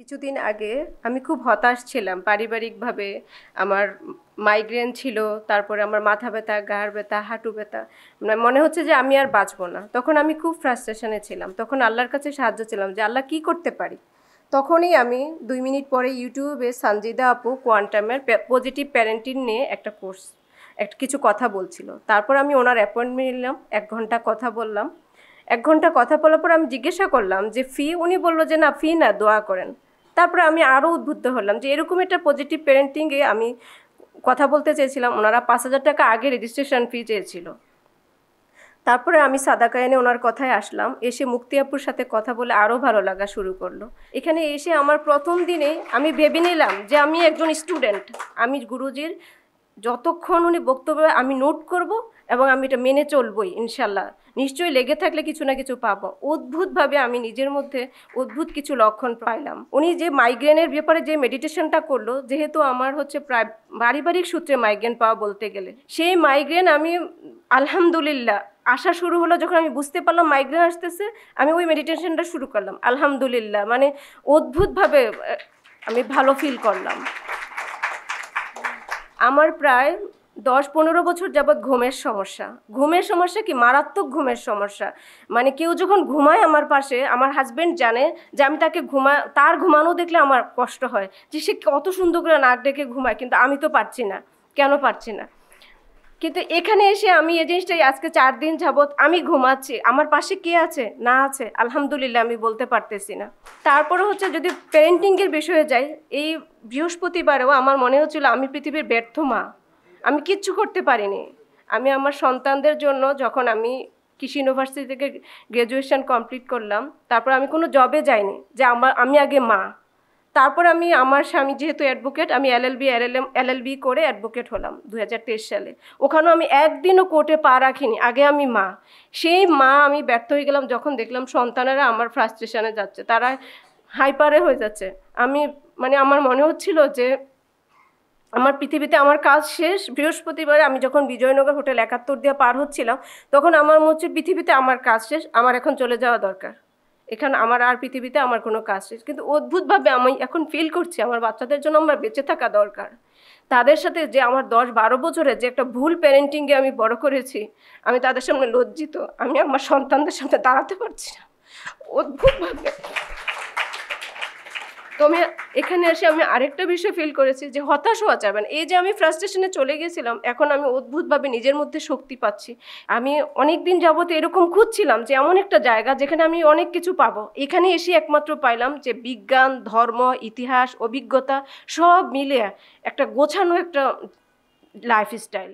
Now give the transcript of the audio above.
কিছুদিন আগে আমি খুব হতাশ ছিলাম পারিবারিকভাবে। আমার মাইগ্রেন ছিল, তারপরে আমার মাথা ব্যথা, ঘাড় ব্যথা, হাঁটু ব্যথা, মানে মনে হচ্ছে যে আমি আর বাঁচবো না। তখন আমি খুব ফ্রাস্ট্রেশনে ছিলাম, তখন আল্লাহর কাছে সাহায্য ছিলাম যে আল্লাহ কি করতে পারি। তখনই আমি 2 মিনিট পরে ইউটিউবে সঞ্জিদা আপু কোয়ান্টামের পজিটিভ প্যারেন্টিং নিয়ে একটা কোর্স, একটা কিছু কথা বলছিল। তারপর আমি ওনার অ্যাপয়েন্টমেন্ট নিলাম, 1 ঘন্টা কথা বললাম। 1 ঘন্টা কথা বলার পর আমি জিজ্ঞাসা করলাম যে ফি, উনি বললো যে না ফি না, দোয়া করেন। তারপরে আমি আরও উদ্বুদ্ধ হলাম যে এরকম একটা পজিটিভ প্যারেন্টিংয়ে আমি কথা বলতে চেয়েছিলাম। ওনারা 5,000 টাকা আগে রেজিস্ট্রেশন ফি চেয়েছিল। তারপরে আমি সাদাকা এনে ওনার কথায় আসলাম, এসে মুক্তি আপুর সাথে কথা বলে আরও ভালো লাগা শুরু করলো। এখানে এসে আমার প্রথম দিনে আমি ভেবে নিলাম যে আমি একজন স্টুডেন্ট, আমি গুরুজির যতক্ষণ উনি বক্তব্য আমি নোট করব এবং আমি এটা মেনে চলবই ইনশাল্লাহ। নিশ্চয়ই লেগে থাকলে কিছু না কিছু পাবো। অদ্ভুতভাবে আমি নিজের মধ্যে অদ্ভুত কিছু লক্ষণ পাইলাম। উনি যে মাইগ্রেনের ব্যাপারে যে মেডিটেশনটা করলো, যেহেতু আমার হচ্ছে প্রায় পারিবারিক সূত্রে মাইগ্রেন পাওয়া বলতে গেলে, সেই মাইগ্রেন আমি আলহামদুলিল্লাহ আসা শুরু হলো যখন আমি বুঝতে পারলাম মাইগ্রেন আসতেছে, আমি ওই মেডিটেশনটা শুরু করলাম। আলহামদুলিল্লাহ মানে অদ্ভুতভাবে আমি ভালো ফিল করলাম। আমার প্রায় 10-15 বছর যাবৎ ঘুমের সমস্যা কি মারাত্মক ঘুমের সমস্যা। মানে কেউ যখন ঘুমায় আমার পাশে, আমার হাজব্যান্ড জানে যে আমি তাকে তার ঘুমানো দেখলে আমার কষ্ট হয়, যে সে কত সুন্দর করে নাক ডেকে ঘুমায়, কিন্তু আমি তো পারছি না। কেন পারছি না? কিন্তু এখানে এসে আমি এই জিনিসটাই আজকে 4 দিন যাবৎ আমি ঘুমাচ্ছি। আমার পাশে কে আছে না আছে আলহামদুলিল্লাহ আমি বলতে পারতেছি না। তারপরে হচ্ছে যদি প্যারেন্টিংয়ের বিষয়ে যাই, এই বৃহস্পতিবারেও আমার মনে হচ্ছিল আমি পৃথিবীর ব্যর্থ মা, আমি কিচ্ছু করতে পারিনি। আমি আমার সন্তানদের জন্য যখন আমি কৃষি ইউনিভার্সিটি থেকে গ্র্যাজুয়েশন কমপ্লিট করলাম, তারপর আমি কোনো জবে যাইনি যে আমি আগে মা। তারপর আমি আমার স্বামী যেহেতু অ্যাডভোকেট, আমি এলএলবি করে অ্যাডভোকেট হলাম 2023 সালে। ওখানেও আমি একদিনও কোর্টে পা রাখিনি, আগে আমি মা। সেই মা আমি ব্যর্থ হয়ে গেলাম যখন দেখলাম সন্তানেরা আমার ফ্রাস্ট্রেশনে যাচ্ছে, তারা হাইপারে হয়ে যাচ্ছে। আমি মানে আমার মনে হচ্ছিল যে আমার পৃথিবীতে আমার কাজ শেষ। বৃহস্পতিবারে আমি যখন বিজয়নগর হোটেল 71 দিয়ে পার হচ্ছিলাম, তখন আমার মনে হচ্ছে পৃথিবীতে আমার কাজ শেষ, আমার এখন চলে যাওয়া দরকার। এখানে আমার আর পৃথিবীতে আমার কোনো কাজ শেষ। কিন্তু অদ্ভুতভাবে আমি এখন ফিল করছি আমার বাচ্চাদের জন্য আমার বেঁচে থাকা দরকার। তাদের সাথে যে আমার 10-12 বছরে যে একটা ভুল প্যারেন্টিংয়ে আমি বড় করেছি, আমি তাদের সামনে লজ্জিত। আমি আমার সন্তানদের সামনে দাঁড়াতে পারছি না অদ্ভুতভাবে। তো আমি এখানে এসে আমি আরেকটা বিষয় ফিল করেছি যে হতাশ হওয়া যাবে না। এই যে আমি ফ্রাস্ট্রেশনে চলে গেছিলাম, এখন আমি অদ্ভুতভাবে নিজের মধ্যে শক্তি পাচ্ছি। আমি অনেক দিন যাবত এরকম খুঁজছিলাম যে এমন একটা জায়গা যেখানে আমি অনেক কিছু পাবো। এখানে এসে একমাত্র পাইলাম যে বিজ্ঞান, ধর্ম, ইতিহাস, অভিজ্ঞতা সব মিলে একটা গোছানো একটা লাইফস্টাইল।